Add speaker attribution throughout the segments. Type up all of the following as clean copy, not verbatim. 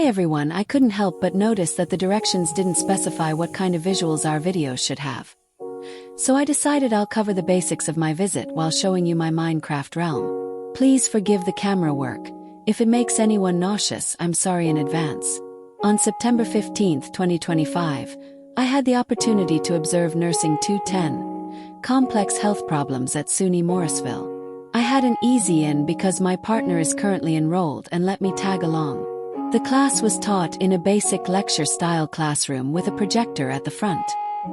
Speaker 1: Hi everyone, I couldn't help but notice that the directions didn't specify what kind of visuals our videos should have. So I decided I'll cover the basics of my visit while showing you my Minecraft realm. Please forgive the camera work. If it makes anyone nauseous, I'm sorry in advance. On September 15, 2025, I had the opportunity to observe Nursing 210, Complex Health Problems at SUNY Morrisville. I had an easy in because my partner is currently enrolled and let me tag along. The class was taught in a basic lecture-style classroom with a projector at the front.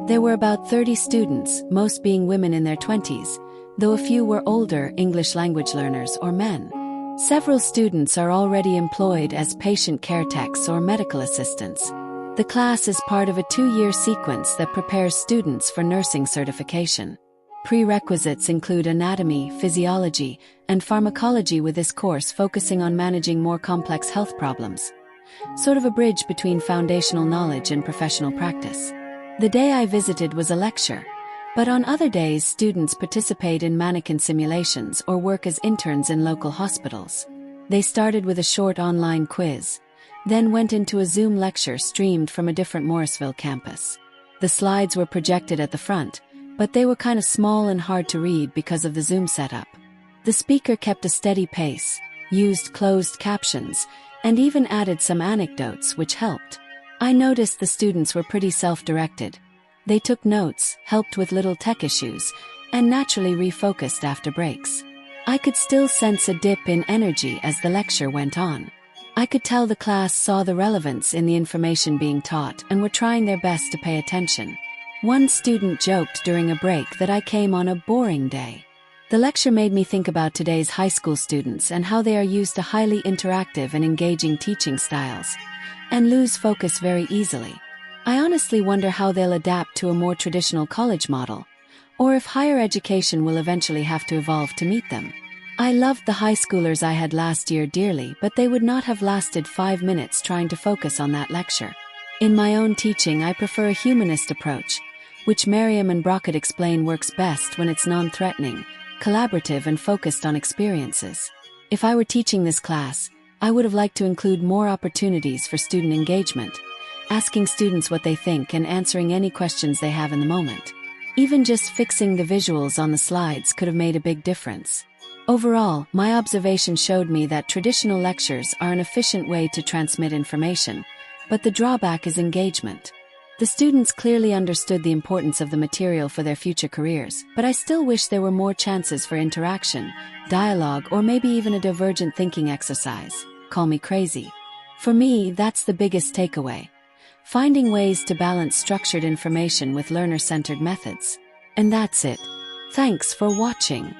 Speaker 1: There were about 30 students, most being women in their 20s, though a few were older English language learners or men. Several students are already employed as patient care techs or medical assistants. The class is part of a 2-year sequence that prepares students for nursing certification. Prerequisites include anatomy, physiology, and pharmacology, with this course focusing on managing more complex health problems. Sort of a bridge between foundational knowledge and professional practice. The day I visited was a lecture, but on other days students participate in mannequin simulations or work as interns in local hospitals. They started with a short online quiz, then went into a Zoom lecture streamed from a different Morrisville campus. The slides were projected at the front, but they were kind of small and hard to read because of the Zoom setup. The speaker kept a steady pace, used closed captions, and even added some anecdotes, which helped. I noticed the students were pretty self-directed. They took notes, helped with little tech issues, and naturally refocused after breaks. I could still sense a dip in energy as the lecture went on. I could tell the class saw the relevance in the information being taught and were trying their best to pay attention. One student joked during a break that I came on a boring day. The lecture made me think about today's high school students and how they are used to highly interactive and engaging teaching styles, and lose focus very easily. I honestly wonder how they'll adapt to a more traditional college model, or if higher education will eventually have to evolve to meet them. I loved the high schoolers I had last year dearly, but they would not have lasted 5 minutes trying to focus on that lecture. In my own teaching, I prefer a humanist approach, which Merriam and Brockett explain works best when it's non-threatening, collaborative, and focused on experiences. If I were teaching this class, I would have liked to include more opportunities for student engagement, asking students what they think and answering any questions they have in the moment. Even just fixing the visuals on the slides could have made a big difference. Overall, my observation showed me that traditional lectures are an efficient way to transmit information, but the drawback is engagement. The students clearly understood the importance of the material for their future careers, but I still wish there were more chances for interaction, dialogue, or maybe even a divergent thinking exercise. Call me crazy. For me, that's the biggest takeaway. Finding ways to balance structured information with learner-centered methods. And that's it. Thanks for watching.